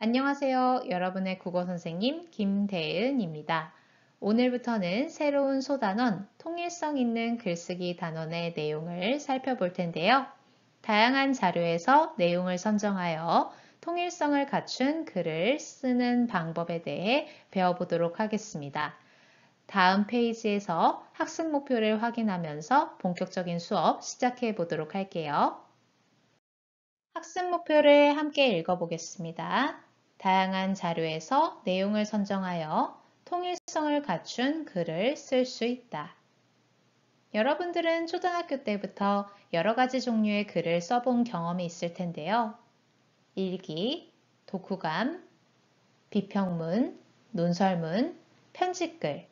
안녕하세요. 여러분의 국어 선생님 김대은입니다. 오늘부터는 새로운 소단원, 통일성 있는 글쓰기 단원의 내용을 살펴볼 텐데요. 다양한 자료에서 내용을 선정하여 통일성을 갖춘 글을 쓰는 방법에 대해 배워보도록 하겠습니다. 다음 페이지에서 학습 목표를 확인하면서 본격적인 수업 시작해 보도록 할게요. 학습 목표를 함께 읽어보겠습니다. 다양한 자료에서 내용을 선정하여 통일성을 갖춘 글을 쓸 수 있다. 여러분들은 초등학교 때부터 여러 가지 종류의 글을 써본 경험이 있을 텐데요. 일기, 독후감, 비평문, 논설문, 편집글,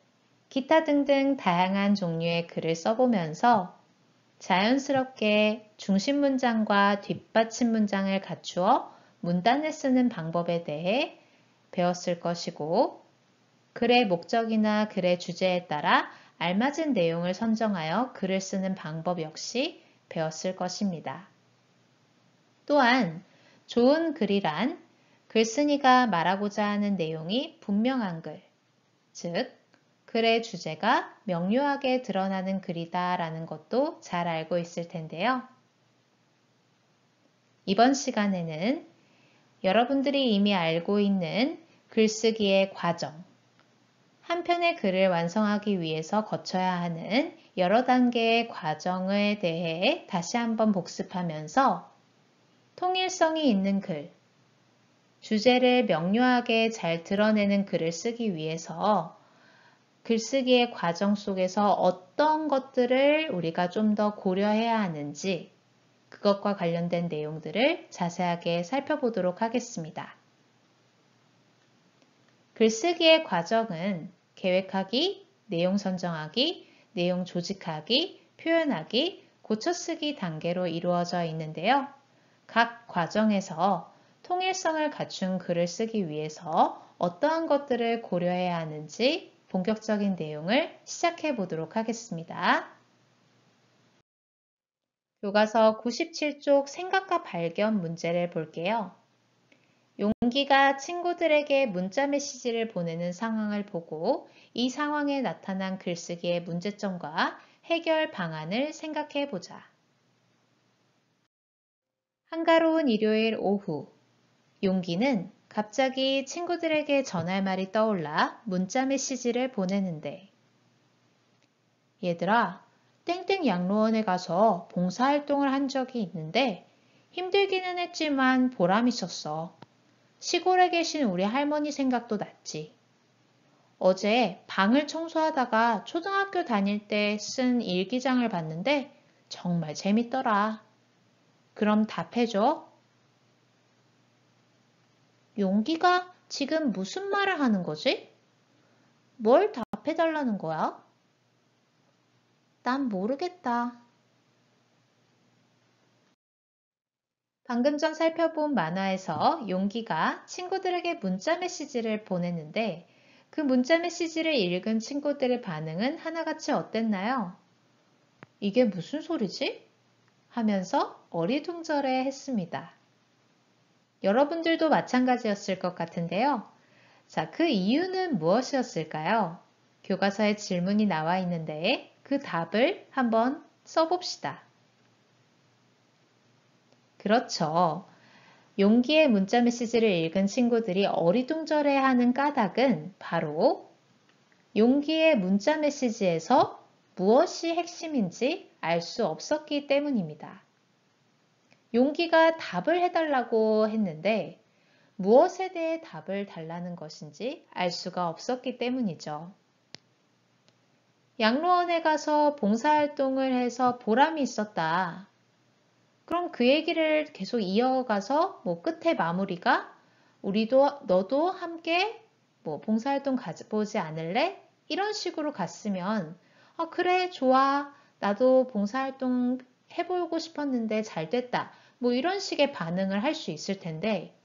기타 등등 다양한 종류의 글을 써보면서 자연스럽게 중심 문장과 뒷받침 문장을 갖추어 문단을 쓰는 방법에 대해 배웠을 것이고, 글의 목적이나 글의 주제에 따라 알맞은 내용을 선정하여 글을 쓰는 방법 역시 배웠을 것입니다. 또한 좋은 글이란 글쓴이가 말하고자 하는 내용이 분명한 글, 즉 글의 주제가 명료하게 드러나는 글이다 라는 것도 잘 알고 있을 텐데요. 이번 시간에는 여러분들이 이미 알고 있는 글쓰기의 과정, 한 편의 글을 완성하기 위해서 거쳐야 하는 여러 단계의 과정에 대해 다시 한번 복습하면서 통일성이 있는 글, 주제를 명료하게 잘 드러내는 글을 쓰기 위해서 글쓰기의 과정 속에서 어떤 것들을 우리가 좀 더 고려해야 하는지 그것과 관련된 내용들을 자세하게 살펴보도록 하겠습니다. 글쓰기의 과정은 계획하기, 내용 선정하기, 내용 조직하기, 표현하기, 고쳐쓰기 단계로 이루어져 있는데요. 각 과정에서 통일성을 갖춘 글을 쓰기 위해서 어떠한 것들을 고려해야 하는지 본격적인 내용을 시작해 보도록 하겠습니다. 교과서 97쪽 생각과 발견 문제를 볼게요. 용기가 친구들에게 문자 메시지를 보내는 상황을 보고 이 상황에 나타난 글쓰기의 문제점과 해결 방안을 생각해 보자. 한가로운 일요일 오후, 용기는 갑자기 친구들에게 전할 말이 떠올라 문자 메시지를 보내는데, 얘들아, 땡땡 양로원에 가서 봉사활동을 한 적이 있는데 힘들기는 했지만 보람 있었어. 시골에 계신 우리 할머니 생각도 났지. 어제 방을 청소하다가 초등학교 다닐 때 쓴 일기장을 봤는데 정말 재밌더라. 그럼 답해줘. 용기가 지금 무슨 말을 하는 거지? 뭘 답해달라는 거야? 난 모르겠다. 방금 전 살펴본 만화에서 용기가 친구들에게 문자 메시지를 보냈는데 그 문자 메시지를 읽은 친구들의 반응은 하나같이 어땠나요? 이게 무슨 소리지? 하면서 어리둥절해 했습니다. 여러분들도 마찬가지였을 것 같은데요. 자, 그 이유는 무엇이었을까요? 교과서에 질문이 나와 있는데 그 답을 한번 써봅시다. 그렇죠. 용기의 문자 메시지를 읽은 친구들이 어리둥절해하는 까닭은 바로 용기의 문자 메시지에서 무엇이 핵심인지 알 수 없었기 때문입니다. 용기가 답을 해달라고 했는데 무엇에 대해 답을 달라는 것인지 알 수가 없었기 때문이죠. 양로원에 가서 봉사활동을 해서 보람이 있었다. 그럼 그 얘기를 계속 이어가서 끝에 마무리가 너도 함께 봉사활동 가보지 않을래? 이런 식으로 갔으면 그래 좋아 나도 봉사활동 해보고 싶었는데 잘 됐다 이런 식의 반응을 할 수 있을 텐데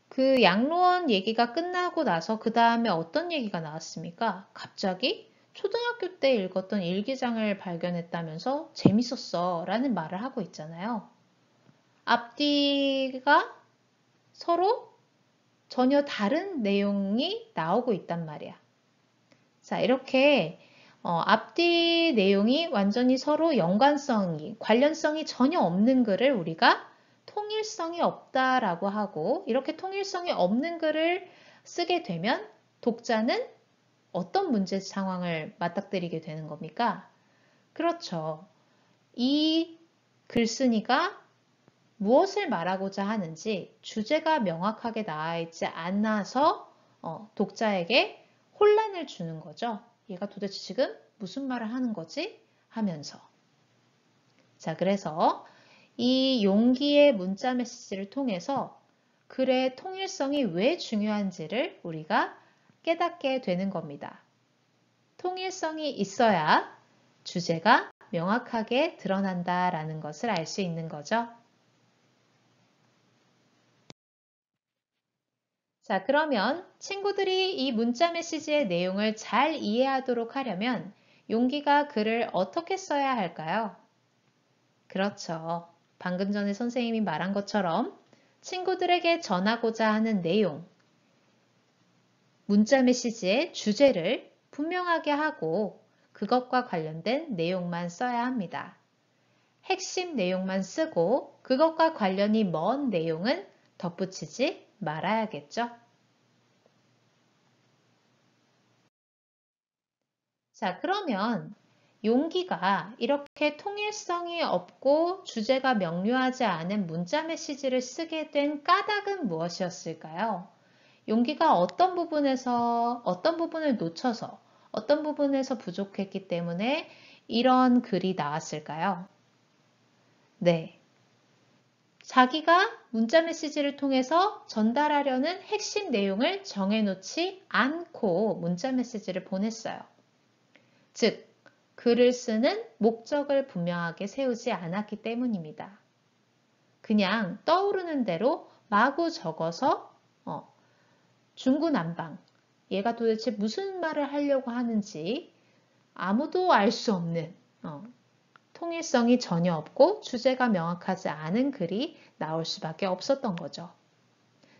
그 양로원 얘기가 끝나고 나서 그 다음에 어떤 얘기가 나왔습니까? 갑자기 초등학교 때 읽었던 일기장을 발견했다면서 재밌었어 라는 말을 하고 있잖아요. 앞뒤가 서로 전혀 다른 내용이 나오고 있단 말이야. 자, 이렇게 앞뒤 내용이 완전히 서로 관련성이 전혀 없는 글을 우리가 통일성이 없다라고 하고, 이렇게 통일성이 없는 글을 쓰게 되면 독자는 어떤 문제 상황을 맞닥뜨리게 되는 겁니까? 그렇죠. 이 글쓴이가 무엇을 말하고자 하는지 주제가 명확하게 나와 있지 않아서 독자에게 혼란을 주는 거죠. 얘가 도대체 지금 무슨 말을 하는 거지? 하면서. 자, 그래서 이 용기의 문자 메시지를 통해서 글의 통일성이 왜 중요한지를 우리가 깨닫게 되는 겁니다. 통일성이 있어야 주제가 명확하게 드러난다라는 것을 알 수 있는 거죠. 자, 그러면 친구들이 이 문자 메시지의 내용을 잘 이해하도록 하려면 용기가 글을 어떻게 써야 할까요? 그렇죠. 방금 전에 선생님이 말한 것처럼 친구들에게 전하고자 하는 내용, 문자 메시지의 주제를 분명하게 하고 그것과 관련된 내용만 써야 합니다. 핵심 내용만 쓰고 그것과 관련이 먼 내용은 덧붙이지 말아야겠죠. 자, 그러면 용기가 이렇게 통일성이 없고 주제가 명료하지 않은 문자 메시지를 쓰게 된 까닭은 무엇이었을까요? 용기가 어떤 부분을 놓쳐서, 어떤 부분에서 부족했기 때문에 이런 글이 나왔을까요? 네. 자기가 문자 메시지를 통해서 전달하려는 핵심 내용을 정해놓지 않고 문자 메시지를 보냈어요. 즉, 글을 쓰는 목적을 분명하게 세우지 않았기 때문입니다. 그냥 떠오르는 대로 마구 적어서 중구난방, 얘가 도대체 무슨 말을 하려고 하는지 아무도 알 수 없는 통일성이 전혀 없고 주제가 명확하지 않은 글이 나올 수밖에 없었던 거죠.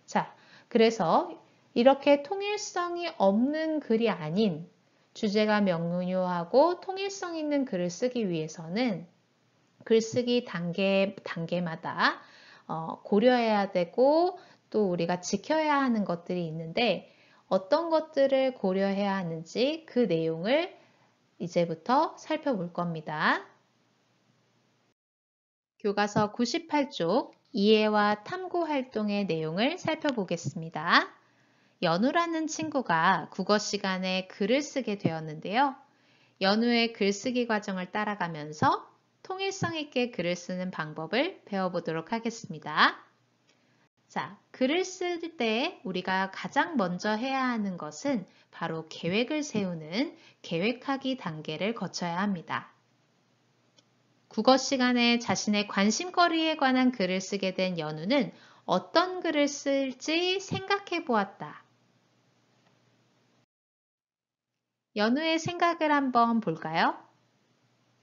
자, 그래서 이렇게 통일성이 없는 글이 아닌 주제가 명료하고 통일성 있는 글을 쓰기 위해서는 글쓰기 단계마다 고려해야 되고 또 우리가 지켜야 하는 것들이 있는데 어떤 것들을 고려해야 하는지 그 내용을 이제부터 살펴볼 겁니다. 교과서 98쪽 이해와 탐구 활동의 내용을 살펴보겠습니다. 연우라는 친구가 국어 시간에 글을 쓰게 되었는데요. 연우의 글쓰기 과정을 따라가면서 통일성 있게 글을 쓰는 방법을 배워보도록 하겠습니다. 자, 글을 쓸 때 우리가 가장 먼저 해야 하는 것은 바로 계획을 세우는 계획하기 단계를 거쳐야 합니다. 국어 시간에 자신의 관심거리에 관한 글을 쓰게 된 연우는 어떤 글을 쓸지 생각해 보았다. 연우의 생각을 한번 볼까요?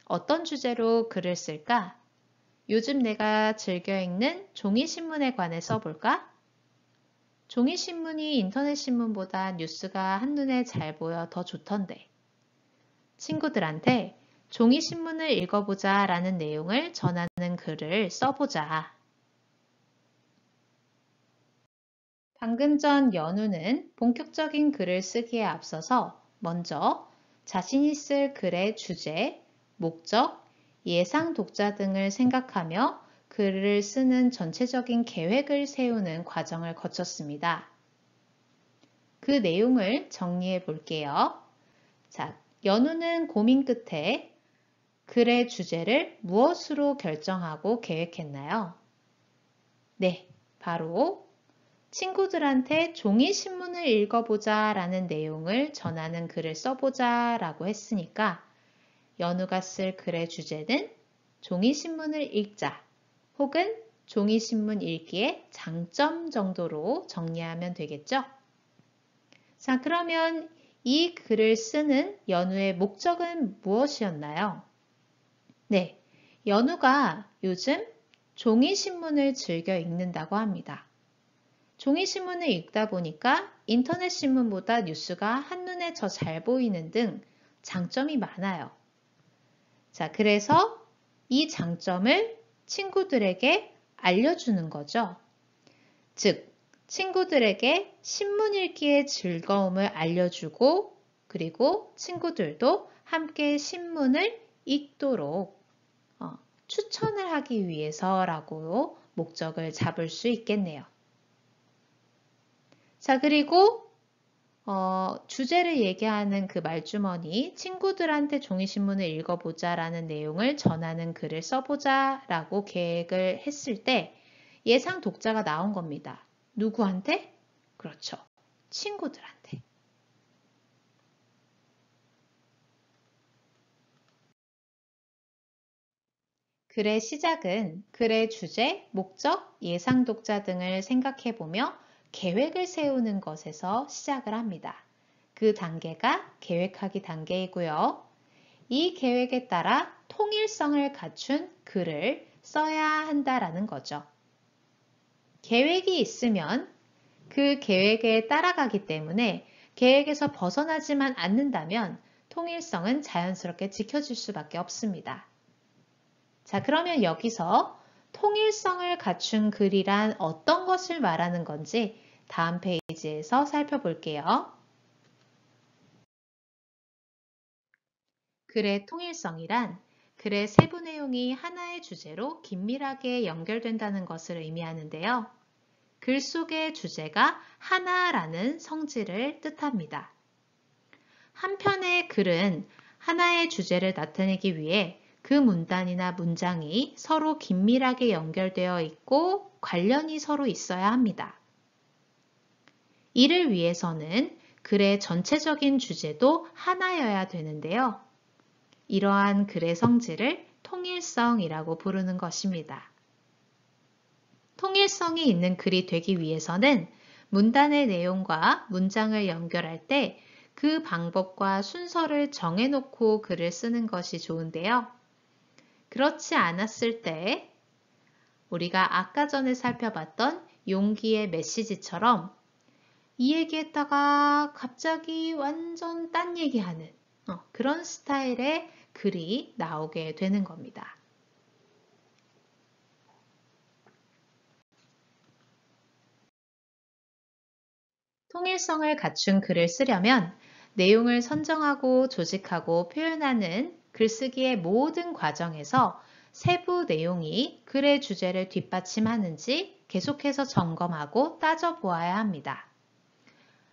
어떤 주제로 글을 쓸까? 요즘 내가 즐겨 읽는 종이신문에 관해 써볼까? 종이신문이 인터넷신문보다 뉴스가 한눈에 잘 보여 더 좋던데. 친구들한테 종이신문을 읽어보자 라는 내용을 전하는 글을 써보자. 방금 전 연우는 본격적인 글을 쓰기에 앞서서 먼저 자신이 쓸 글의 주제, 목적, 예상 독자 등을 생각하며 글을 쓰는 전체적인 계획을 세우는 과정을 거쳤습니다. 그 내용을 정리해 볼게요. 자, 연우는 고민 끝에 글의 주제를 무엇으로 결정하고 계획했나요? 네, 바로 친구들한테 종이신문을 읽어보자 라는 내용을 전하는 글을 써보자 라고 했으니까 연우가 쓸 글의 주제는 종이신문을 읽자 혹은 종이신문 읽기의 장점 정도로 정리하면 되겠죠? 자, 그러면 이 글을 쓰는 연우의 목적은 무엇이었나요? 네, 연우가 요즘 종이신문을 즐겨 읽는다고 합니다. 종이신문을 읽다 보니까 인터넷 신문보다 뉴스가 한눈에 더 잘 보이는 등 장점이 많아요. 자, 그래서 이 장점을 친구들에게 알려주는 거죠. 즉, 친구들에게 신문 읽기의 즐거움을 알려주고 그리고 친구들도 함께 신문을 읽도록 추천을 하기 위해서라고 목적을 잡을 수 있겠네요. 자, 그리고 주제를 얘기하는 그 말주머니, 친구들한테 종이신문을 읽어보자 라는 내용을 전하는 글을 써보자 라고 계획을 했을 때 예상 독자가 나온 겁니다. 누구한테? 그렇죠. 친구들한테. 글의 시작은 글의 주제, 목적, 예상 독자 등을 생각해보며 계획을 세우는 것에서 시작을 합니다. 그 단계가 계획하기 단계이고요. 이 계획에 따라 통일성을 갖춘 글을 써야 한다라는 거죠. 계획이 있으면 그 계획에 따라가기 때문에 계획에서 벗어나지만 않는다면 통일성은 자연스럽게 지켜질 수밖에 없습니다. 자, 그러면 여기서 통일성을 갖춘 글이란 어떤 것을 말하는 건지 다음 페이지에서 살펴볼게요. 글의 통일성이란 글의 세부 내용이 하나의 주제로 긴밀하게 연결된다는 것을 의미하는데요. 글 속의 주제가 하나라는 성질을 뜻합니다. 한편의 글은 하나의 주제를 나타내기 위해 그 문단이나 문장이 서로 긴밀하게 연결되어 있고 관련이 서로 있어야 합니다. 이를 위해서는 글의 전체적인 주제도 하나여야 되는데요. 이러한 글의 성질을 통일성이라고 부르는 것입니다. 통일성이 있는 글이 되기 위해서는 문단의 내용과 문장을 연결할 때 그 방법과 순서를 정해놓고 글을 쓰는 것이 좋은데요. 그렇지 않았을 때 우리가 아까 전에 살펴봤던 용기의 메시지처럼 이 얘기했다가 갑자기 완전 딴 얘기하는 그런 스타일의 글이 나오게 되는 겁니다. 통일성을 갖춘 글을 쓰려면 내용을 선정하고 조직하고 표현하는 글쓰기의 모든 과정에서 세부 내용이 글의 주제를 뒷받침하는지 계속해서 점검하고 따져보아야 합니다.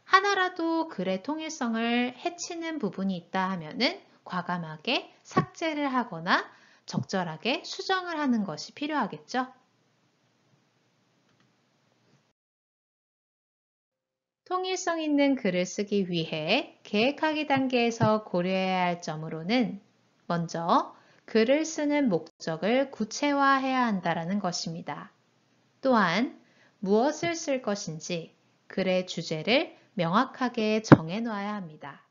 하나라도 글의 통일성을 해치는 부분이 있다 하면은 과감하게 삭제를 하거나 적절하게 수정을 하는 것이 필요하겠죠. 통일성 있는 글을 쓰기 위해 계획하기 단계에서 고려해야 할 점으로는 먼저 글을 쓰는 목적을 구체화해야 한다는 것입니다. 또한 무엇을 쓸 것인지 글의 주제를 명확하게 정해놔야 합니다.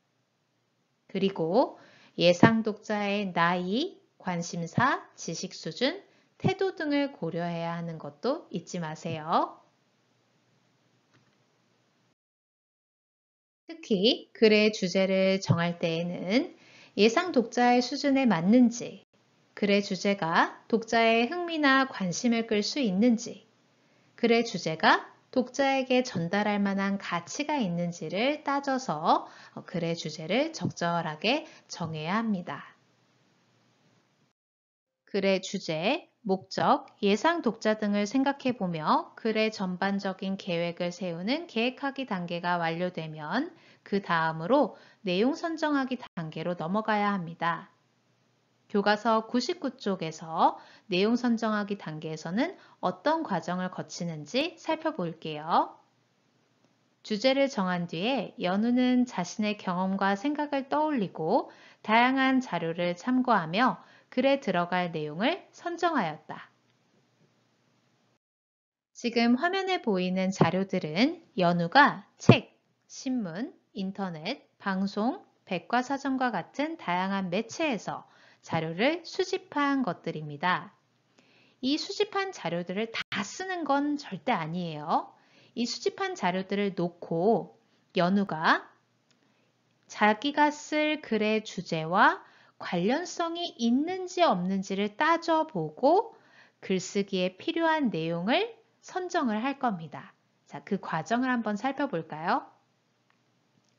그리고 예상 독자의 나이, 관심사, 지식 수준, 태도 등을 고려해야 하는 것도 잊지 마세요. 특히 글의 주제를 정할 때에는 예상 독자의 수준에 맞는지, 글의 주제가 독자의 흥미나 관심을 끌 수 있는지, 글의 주제가 독자에게 전달할 만한 가치가 있는지를 따져서 글의 주제를 적절하게 정해야 합니다. 글의 주제, 목적, 예상 독자 등을 생각해보며 글의 전반적인 계획을 세우는 계획하기 단계가 완료되면 그 다음으로 내용 선정하기 단계로 넘어가야 합니다. 교과서 99쪽에서 내용 선정하기 단계에서는 어떤 과정을 거치는지 살펴볼게요. 주제를 정한 뒤에 연우는 자신의 경험과 생각을 떠올리고 다양한 자료를 참고하며 글에 들어갈 내용을 선정하였다. 지금 화면에 보이는 자료들은 연우가 책, 신문, 인터넷, 방송, 백과사전과 같은 다양한 매체에서 자료를 수집한 것들입니다. 이 수집한 자료들을 다 쓰는 건 절대 아니에요. 이 수집한 자료들을 놓고 연우가 자기가 쓸 글의 주제와 관련성이 있는지 없는지를 따져보고 글쓰기에 필요한 내용을 선정을 할 겁니다. 자, 그 과정을 한번 살펴볼까요?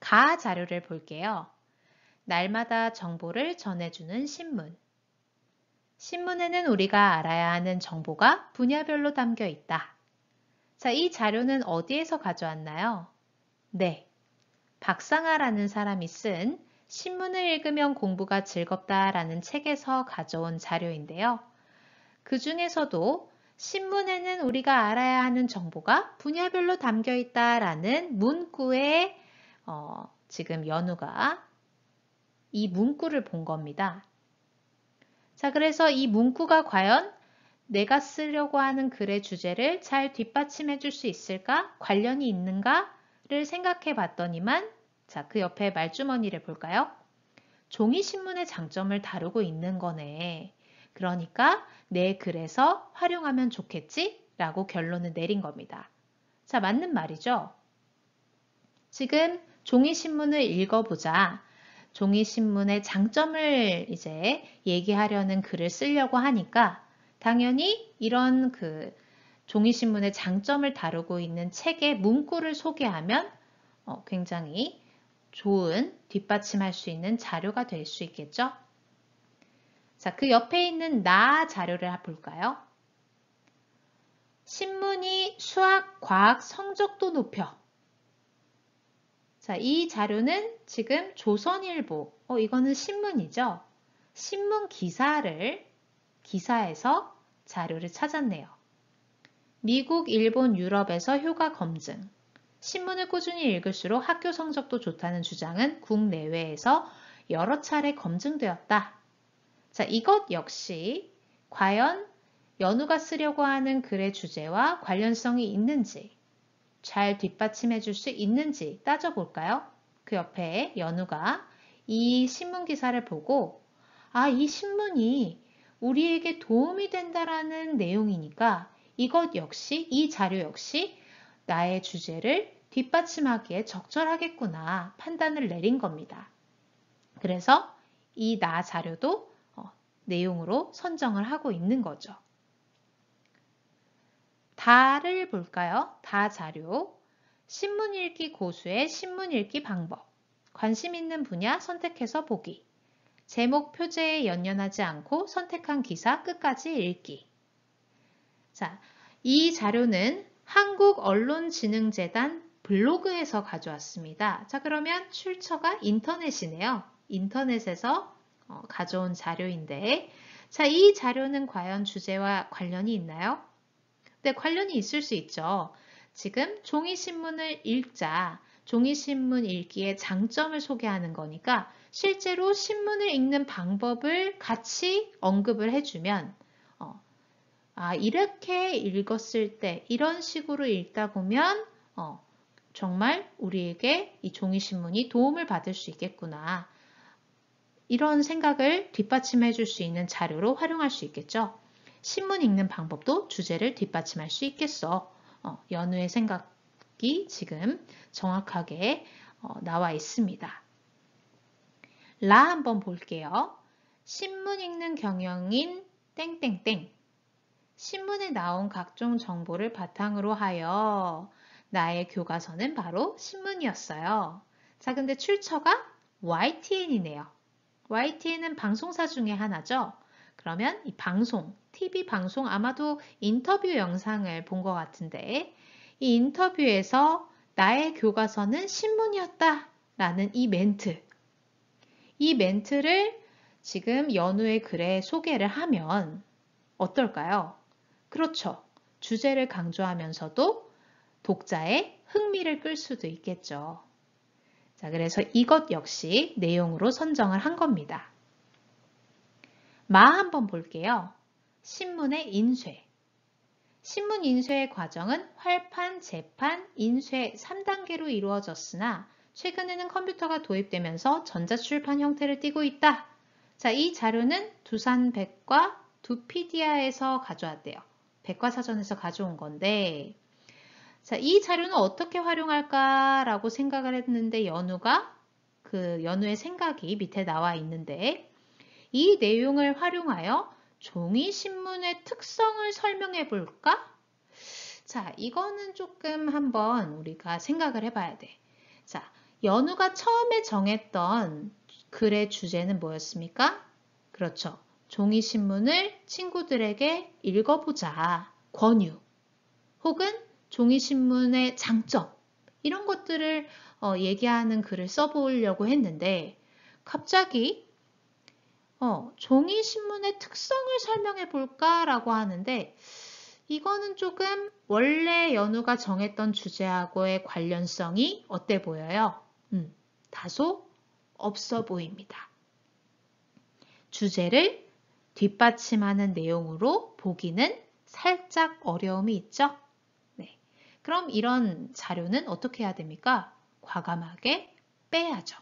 가 자료를 볼게요. 날마다 정보를 전해주는 신문. 신문에는 우리가 알아야 하는 정보가 분야별로 담겨 있다. 자, 이 자료는 어디에서 가져왔나요? 네, 박상아라는 사람이 쓴 신문을 읽으면 공부가 즐겁다라는 책에서 가져온 자료인데요. 그 중에서도 신문에는 우리가 알아야 하는 정보가 분야별로 담겨 있다라는 문구에 지금 연우가 이 문구를 본 겁니다. 자, 그래서 이 문구가 과연 내가 쓰려고 하는 글의 주제를 잘 뒷받침해 줄 수 있을까? 관련이 있는가를 생각해 봤더니만 자, 그 옆에 말주머니를 볼까요? 종이신문의 장점을 다루고 있는 거네. 그러니까 내 글에서 활용하면 좋겠지? 라고 결론을 내린 겁니다. 자, 맞는 말이죠? 지금 종이신문을 읽어보자. 종이신문의 장점을 이제 얘기하려는 글을 쓰려고 하니까 당연히 이런 그 종이신문의 장점을 다루고 있는 책의 문구를 소개하면 굉장히 좋은 뒷받침할 수 있는 자료가 될 수 있겠죠? 자, 그 옆에 있는 나 자료를 볼까요? 신문이 수학, 과학 성적도 높여. 자, 이 자료는 지금 조선일보, 이거는 신문이죠? 신문 기사에서 자료를 찾았네요. 미국, 일본, 유럽에서 효과 검증. 신문을 꾸준히 읽을수록 학교 성적도 좋다는 주장은 국내외에서 여러 차례 검증되었다. 자, 이것 역시 과연 연우가 쓰려고 하는 글의 주제와 관련성이 있는지, 잘 뒷받침해 줄 수 있는지 따져볼까요? 그 옆에 연우가 이 신문 기사를 보고 이 신문이 우리에게 도움이 된다라는 내용이니까 이 자료 역시 나의 주제를 뒷받침하기에 적절하겠구나 판단을 내린 겁니다. 그래서 이 나 자료도 내용으로 선정을 하고 있는 거죠. 다를 볼까요? 다 자료. 신문 읽기 고수의 신문 읽기 방법. 관심 있는 분야 선택해서 보기. 제목 표제에 연연하지 않고 선택한 기사 끝까지 읽기. 자, 이 자료는 한국언론진흥재단 블로그에서 가져왔습니다. 자, 그러면 출처가 인터넷이네요. 인터넷에서 가져온 자료인데, 자, 이 자료는 과연 주제와 관련이 있나요? 네, 관련이 있을 수 있죠. 지금 종이신문을 읽자, 종이신문 읽기의 장점을 소개하는 거니까 실제로 신문을 읽는 방법을 같이 언급을 해주면 이렇게 읽었을 때 이런 식으로 읽다 보면 정말 우리에게 이 종이신문이 도움을 받을 수 있겠구나. 이런 생각을 뒷받침해 줄 수 있는 자료로 활용할 수 있겠죠. 신문 읽는 방법도 주제를 뒷받침할 수 있겠어. 연우의 생각이 지금 정확하게 나와 있습니다. 라 한번 볼게요. 신문 읽는 경영인 땡땡땡. 신문에 나온 각종 정보를 바탕으로 하여 나의 교과서는 바로 신문이었어요. 자, 근데 출처가 YTN이네요. YTN은 방송사 중에 하나죠. 그러면 이 방송, TV 방송 아마도 인터뷰 영상을 본 것 같은데 이 인터뷰에서 나의 교과서는 신문이었다 라는 이 멘트를 지금 연우의 글에 소개를 하면 어떨까요? 그렇죠. 주제를 강조하면서도 독자의 흥미를 끌 수도 있겠죠. 자, 그래서 이것 역시 내용으로 선정을 한 겁니다. 마 한번 볼게요. 신문의 인쇄. 신문 인쇄의 과정은 활판, 재판, 인쇄 3단계로 이루어졌으나 최근에는 컴퓨터가 도입되면서 전자출판 형태를 띠고 있다. 자, 이 자료는 두산백과 두피디아에서 가져왔대요. 백과사전에서 가져온 건데 자, 이 자료는 어떻게 활용할까라고 생각을 했는데 연우의 생각이 밑에 나와 있는데 이 내용을 활용하여 종이신문의 특성을 설명해 볼까? 자, 이거는 조금 한번 우리가 생각을 해봐야 돼. 자, 연우가 처음에 정했던 글의 주제는 뭐였습니까? 그렇죠. 종이신문을 친구들에게 읽어보자. 권유. 혹은 종이신문의 장점. 이런 것들을 얘기하는 글을 써보려고 했는데 갑자기 종이신문의 특성을 설명해 볼까라고 하는데 이거는 조금 원래 연우가 정했던 주제하고의 관련성이 어때 보여요? 다소 없어 보입니다. 주제를 뒷받침하는 내용으로 보기는 살짝 어려움이 있죠? 네. 그럼 이런 자료는 어떻게 해야 됩니까? 과감하게 빼야죠.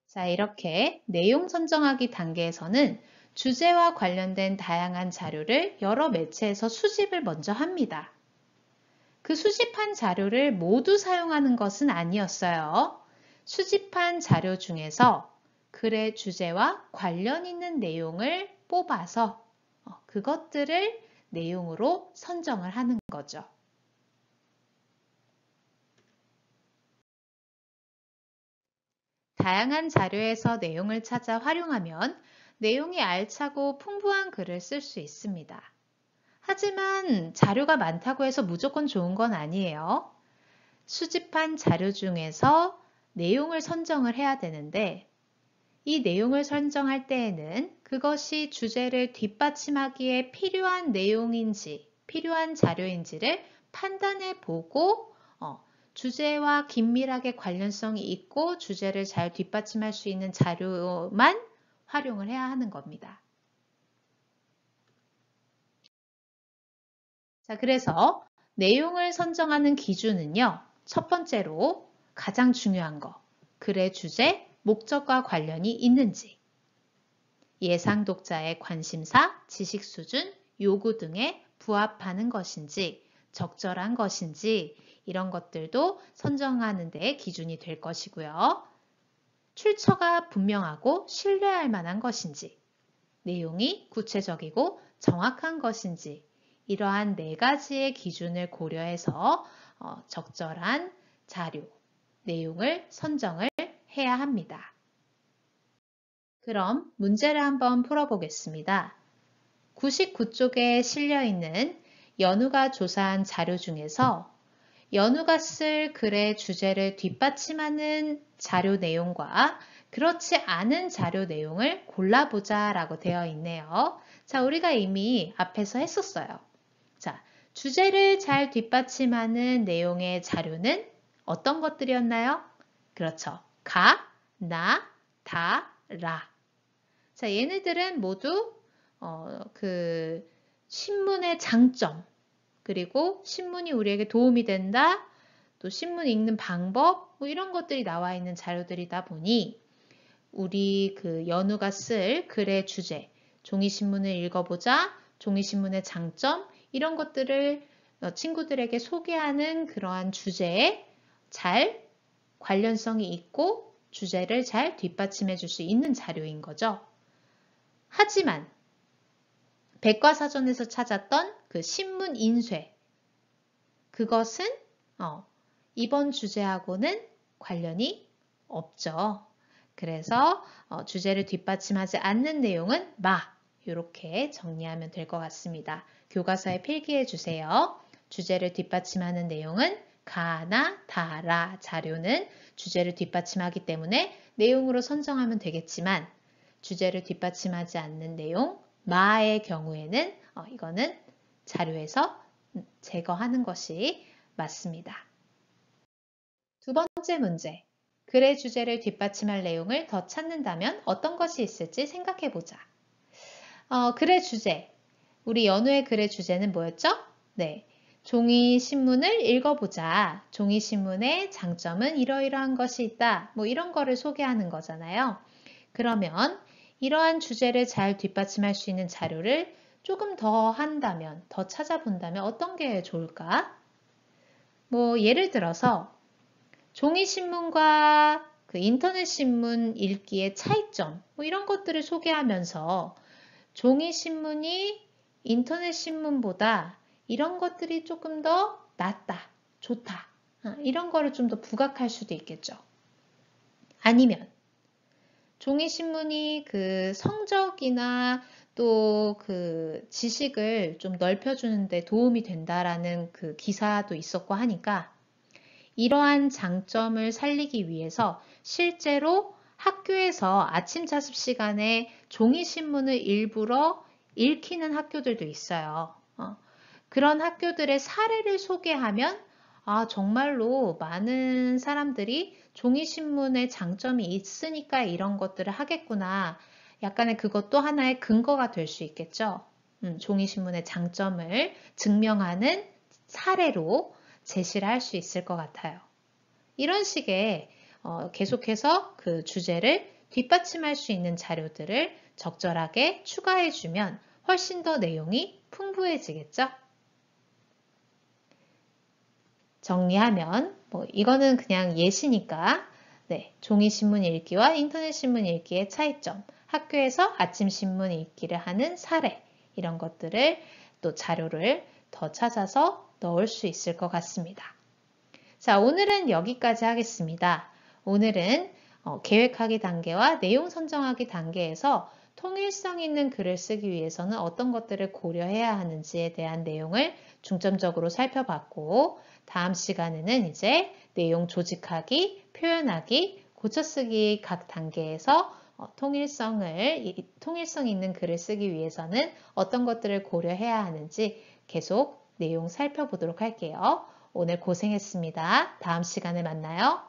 자, 이렇게 내용 선정하기 단계에서는 주제와 관련된 다양한 자료를 여러 매체에서 수집을 먼저 합니다. 그 수집한 자료를 모두 사용하는 것은 아니었어요. 수집한 자료 중에서 글의 주제와 관련 있는 내용을 뽑아서 그것들을 내용으로 선정을 하는 거죠. 다양한 자료에서 내용을 찾아 활용하면 내용이 알차고 풍부한 글을 쓸 수 있습니다. 하지만 자료가 많다고 해서 무조건 좋은 건 아니에요. 수집한 자료 중에서 내용을 선정을 해야 되는데 이 내용을 선정할 때에는 그것이 주제를 뒷받침하기에 필요한 내용인지 필요한 자료인지를 판단해 보고 주제와 긴밀하게 관련성이 있고 주제를 잘 뒷받침할 수 있는 자료만 활용을 해야 하는 겁니다. 자, 그래서 내용을 선정하는 기준은요. 첫 번째로 가장 중요한 거, 글의 주제, 목적과 관련이 있는지, 예상 독자의 관심사, 지식 수준, 요구 등에 부합하는 것인지, 적절한 것인지 이런 것들도 선정하는 데 기준이 될 것이고요. 출처가 분명하고 신뢰할 만한 것인지, 내용이 구체적이고 정확한 것인지 이러한 네 가지의 기준을 고려해서 적절한 자료, 내용을 선정을 해야 합니다. 그럼 문제를 한번 풀어보겠습니다. 99쪽에 실려있는 연우가 조사한 자료 중에서 연우가 쓸 글의 주제를 뒷받침하는 자료 내용과 그렇지 않은 자료 내용을 골라보자 라고 되어 있네요. 자, 우리가 이미 앞에서 했었어요. 자, 주제를 잘 뒷받침하는 내용의 자료는 어떤 것들이었나요? 그렇죠. 가, 나, 다, 라. 자, 얘네들은 모두 그 신문의 장점, 그리고 신문이 우리에게 도움이 된다, 또 신문 읽는 방법, 뭐 이런 것들이 나와 있는 자료들이다 보니 우리 그 연우가 쓸 글의 주제, 종이신문을 읽어보자, 종이신문의 장점, 이런 것들을 친구들에게 소개하는 그러한 주제에 잘 관련성이 있고 주제를 잘 뒷받침해 줄 수 있는 자료인 거죠. 하지만 백과사전에서 찾았던 그 신문 인쇄, 그것은 이번 주제하고는 관련이 없죠. 그래서 주제를 뒷받침하지 않는 내용은 이렇게 정리하면 될 것 같습니다. 교과서에 필기해 주세요. 주제를 뒷받침하는 내용은 가나 다라 자료는 주제를 뒷받침하기 때문에 내용으로 선정하면 되겠지만 주제를 뒷받침하지 않는 내용 마의 경우에는 이거는 자료에서 제거하는 것이 맞습니다. 두 번째 문제. 글의 주제를 뒷받침할 내용을 더 찾는다면 어떤 것이 있을지 생각해 보자. 글의 주제. 우리 연우의 글의 주제는 뭐였죠? 네. 종이 신문을 읽어보자. 종이 신문의 장점은 이러이러한 것이 있다. 뭐 이런 거를 소개하는 거잖아요. 그러면 이러한 주제를 잘 뒷받침할 수 있는 자료를 조금 더 한다면, 더 찾아본다면 어떤 게 좋을까? 뭐 예를 들어서 종이신문과 그 인터넷 신문 읽기의 차이점, 뭐 이런 것들을 소개하면서 종이신문이 인터넷 신문보다 이런 것들이 조금 더 낫다, 좋다, 이런 거를 좀 더 부각할 수도 있겠죠. 아니면 종이신문이 그 성적이나 또 그 지식을 좀 넓혀주는 데 도움이 된다라는 그 기사도 있었고 하니까 이러한 장점을 살리기 위해서 실제로 학교에서 아침 자습 시간에 종이신문을 일부러 읽히는 학교들도 있어요. 그런 학교들의 사례를 소개하면 정말로 많은 사람들이 종이신문의 장점이 있으니까 이런 것들을 하겠구나. 약간의 그것도 하나의 근거가 될 수 있겠죠. 종이신문의 장점을 증명하는 사례로 제시를 할 수 있을 것 같아요. 이런 식의 계속해서 그 주제를 뒷받침할 수 있는 자료들을 적절하게 추가해주면 훨씬 더 내용이 풍부해지겠죠? 정리하면 이거는 그냥 예시니까 종이신문 읽기와 인터넷 신문 읽기의 차이점, 학교에서 아침 신문 읽기를 하는 사례 이런 것들을 또 자료를 더 찾아서 넣을 수 있을 것 같습니다. 자, 오늘은 여기까지 하겠습니다. 오늘은 계획하기 단계와 내용 선정하기 단계에서 통일성 있는 글을 쓰기 위해서는 어떤 것들을 고려해야 하는지에 대한 내용을 중점적으로 살펴봤고 다음 시간에는 이제 내용 조직하기, 표현하기, 고쳐쓰기 각 단계에서 통일성 있는 글을 쓰기 위해서는 어떤 것들을 고려해야 하는지 계속 내용 살펴보도록 할게요. 오늘 고생했습니다. 다음 시간에 만나요.